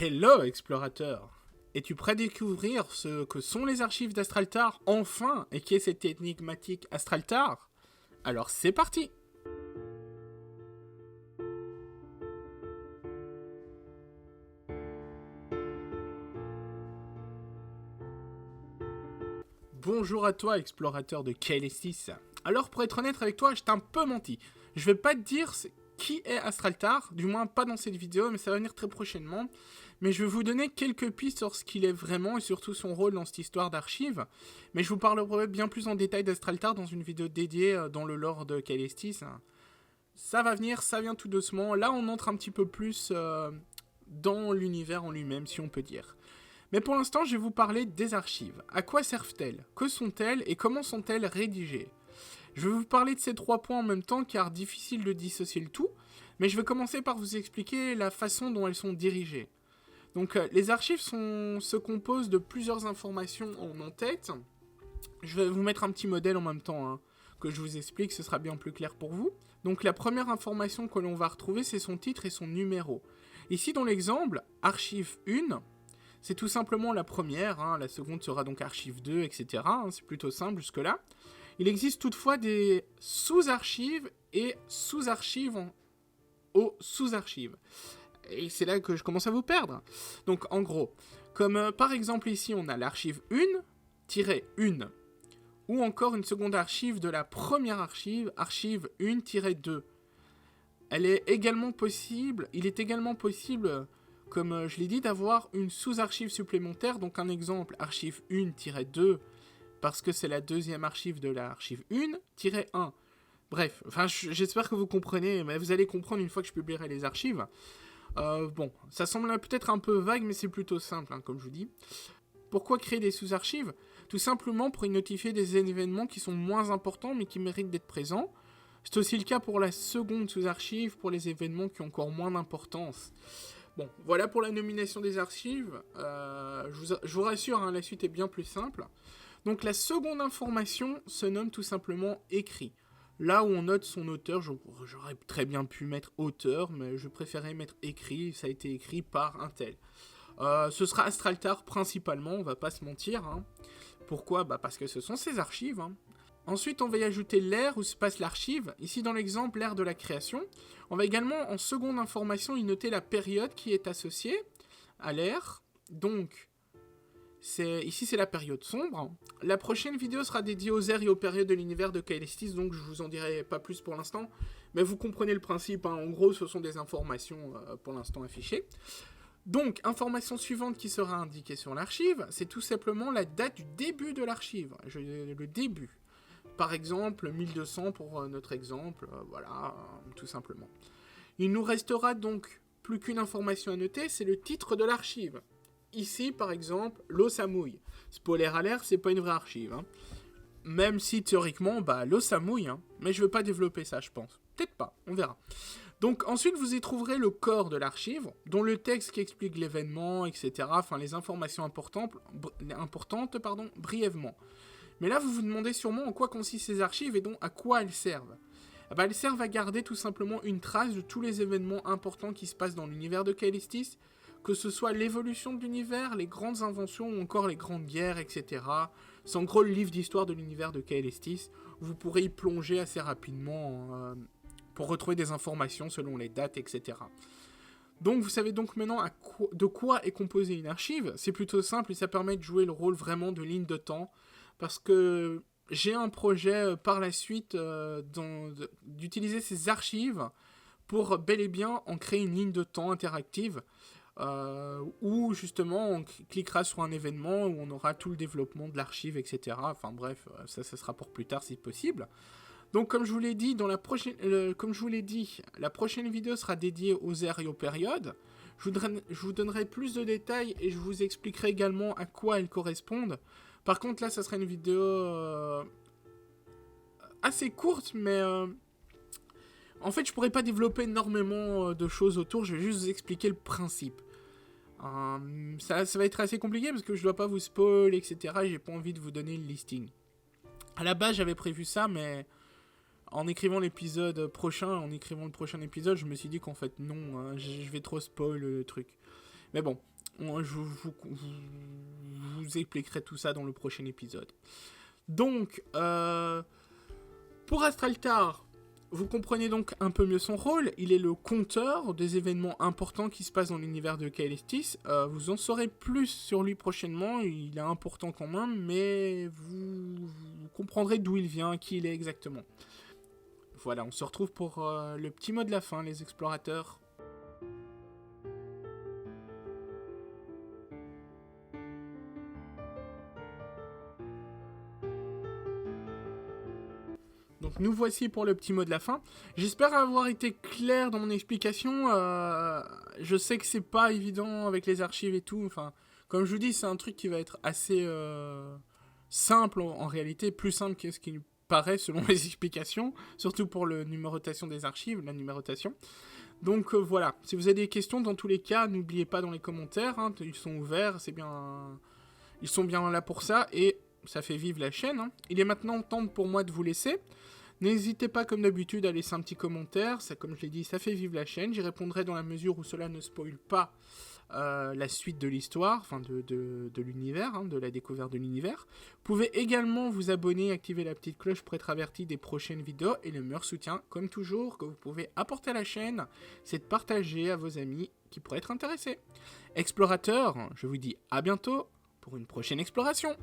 Hello explorateur! Es-tu prêt à découvrir ce que sont les archives d'Astraltar enfin et qui est cette énigmatique Astraltar? Alors c'est parti! Bonjour à toi explorateur de Kaelestis. Alors pour être honnête avec toi, je t'ai un peu menti. Je vais pas te dire qui est Astraltar, du moins pas dans cette vidéo, mais ça va venir très prochainement. Mais je vais vous donner quelques pistes sur ce qu'il est vraiment et surtout son rôle dans cette histoire d'archives. Mais je vous parlerai bien plus en détail d'Astraltar dans une vidéo dédiée dans le lore de Kaelestis. Ça va venir, ça vient tout doucement. Là on entre un petit peu plus dans l'univers en lui-même, si on peut dire. Mais pour l'instant, je vais vous parler des archives. À quoi servent-elles? Que sont-elles? Et comment sont-elles rédigées? Je vais vous parler de ces 3 points en même temps, car difficile de dissocier le tout. Mais je vais commencer par vous expliquer la façon dont elles sont dirigées. Donc, les archives se composent de plusieurs informations en en-tête. Je vais vous mettre un petit modèle en même temps, que je vous explique, ce sera bien plus clair pour vous. Donc, la première information que l'on va retrouver, c'est son titre et son numéro. Ici, dans l'exemple, archive 1... c'est tout simplement la première, la seconde sera donc archive 2, etc. C'est plutôt simple jusque-là. Il existe toutefois des sous-archives et sous-archives aux sous-archives. Et c'est là que je commence à vous perdre. Donc en gros, comme par exemple ici on a l'archive 1-1, ou encore une seconde archive de la première archive, archive 1-2. Il est également possible, comme je l'ai dit, d'avoir une sous-archive supplémentaire, donc un exemple, archive 1-2, parce que c'est la deuxième archive de l'archive 1-1. Bref, j'espère que vous comprenez, mais vous allez comprendre une fois que je publierai les archives. Bon, ça semble peut-être un peu vague, mais c'est plutôt simple, comme je vous dis. Pourquoi créer des sous-archives? Tout simplement pour y notifier des événements qui sont moins importants, mais qui méritent d'être présents. C'est aussi le cas pour la seconde sous-archive, pour les événements qui ont encore moins d'importance. Bon, voilà pour la nomination des archives. Je vous rassure, la suite est bien plus simple. Donc la seconde information se nomme tout simplement écrit. Là où on note son auteur, j'aurais très bien pu mettre auteur, mais je préférais mettre écrit, ça a été écrit par un tel. Ce sera Astraltar principalement, on va pas se mentir. Pourquoi? Parce que ce sont ses archives. Ensuite, on va y ajouter l'ère où se passe l'archive. Ici, dans l'exemple, l'ère de la création. On va également, en seconde information, y noter la période qui est associée à l'ère. Donc, ici, c'est la période sombre. La prochaine vidéo sera dédiée aux ères et aux périodes de l'univers de Kaelestis, donc je vous en dirai pas plus pour l'instant. Mais vous comprenez le principe, En gros, ce sont des informations pour l'instant affichées. Donc, information suivante qui sera indiquée sur l'archive, c'est tout simplement la date du début de l'archive. Le début. Par exemple, 1200 pour notre exemple, voilà, tout simplement. Il nous restera donc plus qu'une information à noter, c'est le titre de l'archive. Ici, par exemple, l'eau ça mouille. Spoiler alert, c'est pas une vraie archive. Même si, théoriquement, l'eau ça mouille, mais je veux pas développer ça, je pense. Peut-être pas, on verra. Donc, ensuite, vous y trouverez le corps de l'archive, dont le texte qui explique l'événement, etc., les informations importantes, brièvement. Mais là, vous vous demandez sûrement en quoi consistent ces archives et donc à quoi elles servent. Elles servent à garder tout simplement une trace de tous les événements importants qui se passent dans l'univers de Kaelestis, que ce soit l'évolution de l'univers, les grandes inventions ou encore les grandes guerres, etc. C'est en gros le livre d'histoire de l'univers de Kaelestis. Vous pourrez y plonger assez rapidement pour retrouver des informations selon les dates, etc. Donc vous savez donc maintenant de quoi est composée une archive. C'est plutôt simple et ça permet de jouer le rôle vraiment de ligne de temps. Parce que j'ai un projet par la suite d'utiliser ces archives pour bel et bien en créer une ligne de temps interactive où justement on cliquera sur un événement où on aura tout le développement de l'archive, etc. Enfin bref, ça sera pour plus tard si possible. Donc comme je vous l'ai dit, la prochaine vidéo sera dédiée aux ères et aux périodes. Je vous donnerai plus de détails et je vous expliquerai également à quoi elles correspondent. Par contre, là, ça sera une vidéo assez courte, mais en fait, je pourrais pas développer énormément de choses autour. Je vais juste vous expliquer le principe. Ça va être assez compliqué parce que je dois pas vous spoil, etc. Et j'ai pas envie de vous donner le listing. À la base, j'avais prévu ça, mais en écrivant le prochain épisode, je me suis dit qu'en fait, non, je vais trop spoil le truc. Mais bon, vous expliquerai tout ça dans le prochain épisode. Donc, pour Astraltar, vous comprenez donc un peu mieux son rôle. Il est le compteur des événements importants qui se passent dans l'univers de Caelestis. Vous en saurez plus sur lui prochainement. Il est important quand même, mais vous comprendrez d'où il vient, qui il est exactement. Voilà, on se retrouve pour le petit mot de la fin, les explorateurs. Donc nous voici pour le petit mot de la fin. J'espère avoir été clair dans mon explication. Je sais que c'est pas évident avec les archives et tout. Enfin, comme je vous dis, c'est un truc qui va être assez simple en réalité, plus simple que ce qui paraît selon les explications, surtout pour la numérotation des archives, la numérotation. Donc voilà, si vous avez des questions, dans tous les cas, n'oubliez pas dans les commentaires, hein, ils sont ouverts, ils sont bien là pour ça, et ça fait vivre la chaîne. Hein. Il est maintenant temps pour moi de vous laisser. N'hésitez pas, comme d'habitude, à laisser un petit commentaire. Ça, comme je l'ai dit, ça fait vivre la chaîne. J'y répondrai dans la mesure où cela ne spoile pas la suite de l'histoire, enfin de l'univers, hein, de la découverte de l'univers. Vous pouvez également vous abonner, activer la petite cloche pour être averti des prochaines vidéos. Et le meilleur soutien, comme toujours, que vous pouvez apporter à la chaîne, c'est de partager à vos amis qui pourraient être intéressés. Explorateurs, je vous dis à bientôt pour une prochaine exploration.